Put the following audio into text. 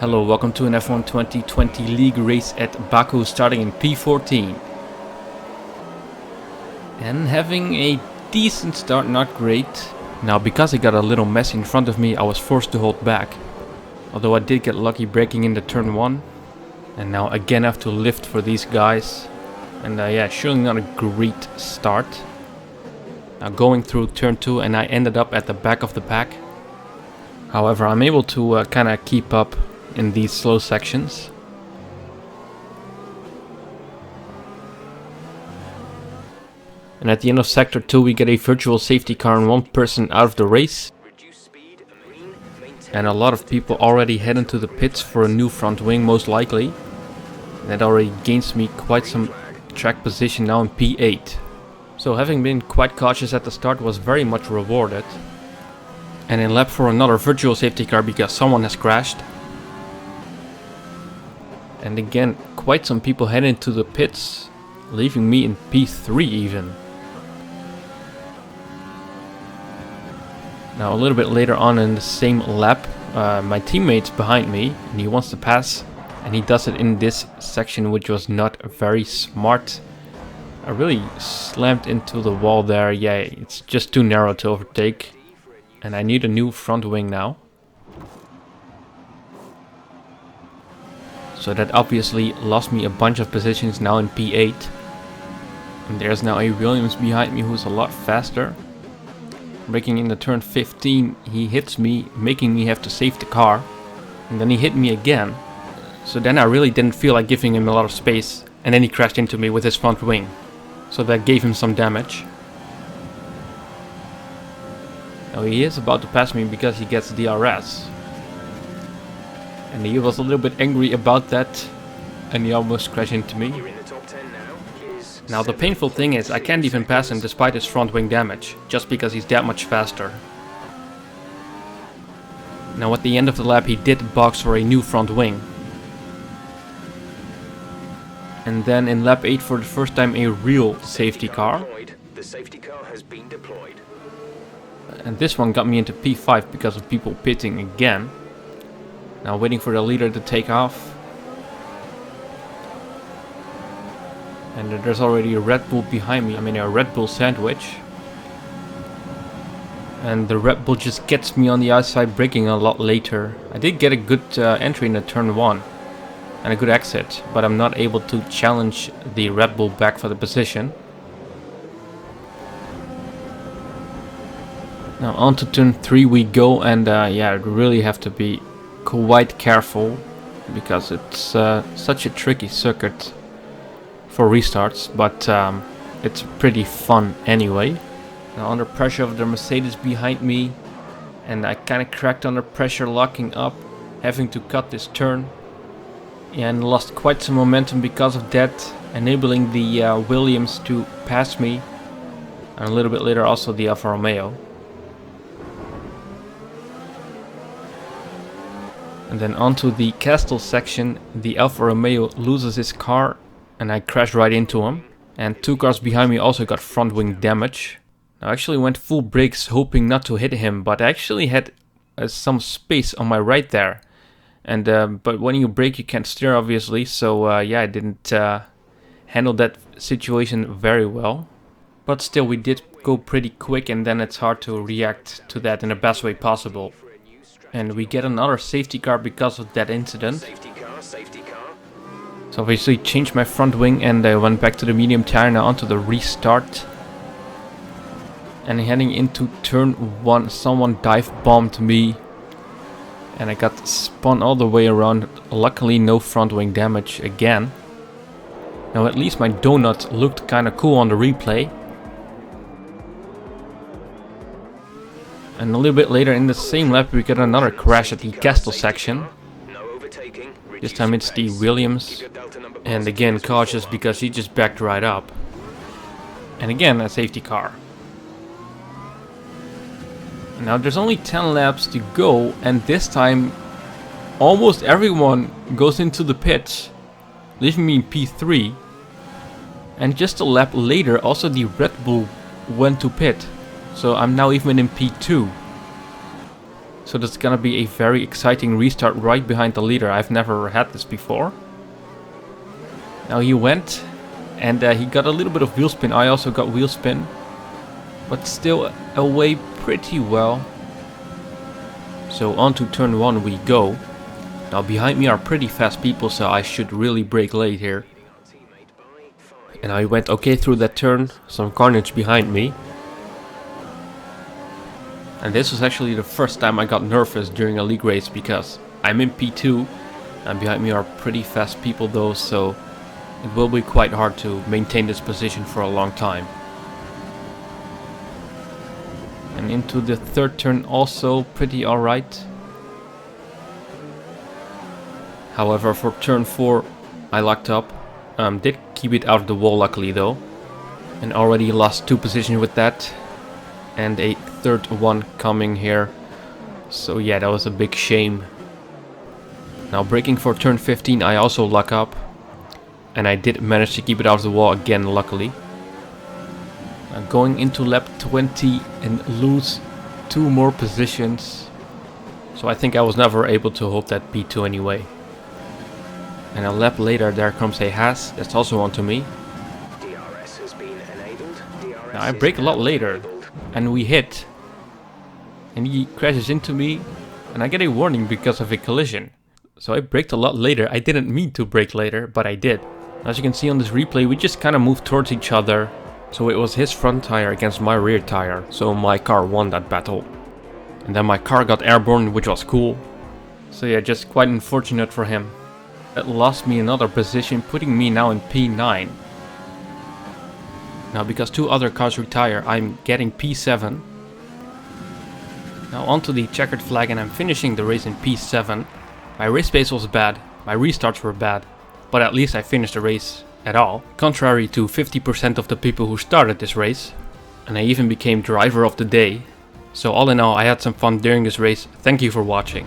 Hello, welcome to an F1 2020 League race at Baku starting in P14. And having a decent start, not great. Now because I got a little messy in front of me, I was forced to hold back. Although I did get lucky breaking into turn 1. And now again I have to lift for these guys. And yeah, surely not a great start. Now going through turn 2 and I ended up at the back of the pack. However, I'm able to kind of keep up in these slow sections. And at the end of sector 2 we get a virtual safety car and one person out of the race. And a lot of people already head into the pits for a new front wing, most likely. That already gains me quite some track position now in P8. So having been quite cautious at the start was very much rewarded. And in lap for another virtual safety car because someone has crashed. And again, quite some people head into the pits, leaving me in P3 even. Now a little bit later on in the same lap, my teammate's behind me and he wants to pass. And he does it in this section, which was not very smart. I really slammed into the wall there. Yeah, it's just too narrow to overtake. And I need a new front wing now. So that obviously lost me a bunch of positions now in P8. And there's now a Williams behind me who's a lot faster. Breaking into turn 15, he hits me, making me have to save the car. And then he hit me again. So then I really didn't feel like giving him a lot of space. And then he crashed into me with his front wing. So that gave him some damage. Now he is about to pass me because he gets the RS. And he was a little bit angry about that. And he almost crashed into me. Now the painful thing is I can't even pass him despite his front wing damage. Just because he's that much faster. Now at the end of the lap he did box for a new front wing. And then in lap 8 for the first time a real safety car. The safety car has been deployed. And this one got me into P5 because of people pitting again. Now waiting for the leader to take off. And there's already a Red Bull behind me. I mean a Red Bull sandwich. And the Red Bull just gets me on the outside, braking a lot later. I did get a good entry in the turn 1. And a good exit. But I'm not able to challenge the Red Bull back for the position. Now on to turn 3 we go. And yeah, really have to be quite careful. Because it's such a tricky circuit for restarts. But it's pretty fun anyway. Now under pressure of the Mercedes behind me. And I kind of cracked under pressure, locking up. Having to cut this turn. And lost quite some momentum because of that, enabling the Williams to pass me. And a little bit later also the Alfa Romeo. And then onto the Castle section, the Alfa Romeo loses his car and I crashed right into him. And two cars behind me also got front wing damage. I actually went full brakes hoping not to hit him, but I actually had some space on my right there. And but when you brake you can't steer obviously, so yeah, I didn't handle that situation very well. But still we did go pretty quick and then it's hard to react to that in the best way possible. And we get another safety car because of that incident. So obviously changed my front wing and I went back to the medium tire, now onto the restart. And heading into turn 1 someone dive bombed me. And I got spun all the way around, luckily no front wing damage again. Now at least my donut looked kinda cool on the replay. And a little bit later in the same lap we get another crash at the Castle section. This time it's the Williams. And again cautious because he just backed right up. And again a safety car. Now there's only 10 laps to go and this time almost everyone goes into the pits, leaving me in P3. And just a lap later also the Red Bull went to pit, so I'm now even in P2. So that's gonna be a very exciting restart right behind the leader. I've never had this before. Now he went and he got a little bit of wheel spin. I also got wheel spin, but still away pretty well. So on to turn 1 we go. Now behind me are pretty fast people, so I should really brake late here. And I went okay through that turn, some carnage behind me. And this was actually the first time I got nervous during a league race, because I'm in P2 and behind me are pretty fast people though, so it will be quite hard to maintain this position for a long time. And into the third turn also pretty alright. However, for turn 4 I locked up. Did keep it out of the wall luckily though. And already lost 2 positions with that. And a third one coming here. So yeah, that was a big shame. Now braking for turn 15 I also lock up. And I did manage to keep it out of the wall again luckily. Now going into lap 20 and lose 2 more positions. So I think I was never able to hold that P2 anyway. And a lap later there comes a Haas, that's also onto me. DRS has been enabled. DRS Now I brake a lot later and we hit. And he crashes into me and I get a warning because of a collision. So I braked a lot later. I didn't mean to brake later, but I did. As you can see on this replay, we just kind of moved towards each other. So it was his front tire against my rear tire. So my car won that battle. And then my car got airborne, which was cool. So yeah, just quite unfortunate for him. That lost me another position, putting me now in P9. Now because 2 other cars retire, I'm getting P7. Now onto the checkered flag and I'm finishing the race in P7. My race pace was bad, my restarts were bad, but at least I finished the race at all. Contrary to 50% of the people who started this race. And I even became driver of the day. So all in all, I had some fun during this race. Thank you for watching.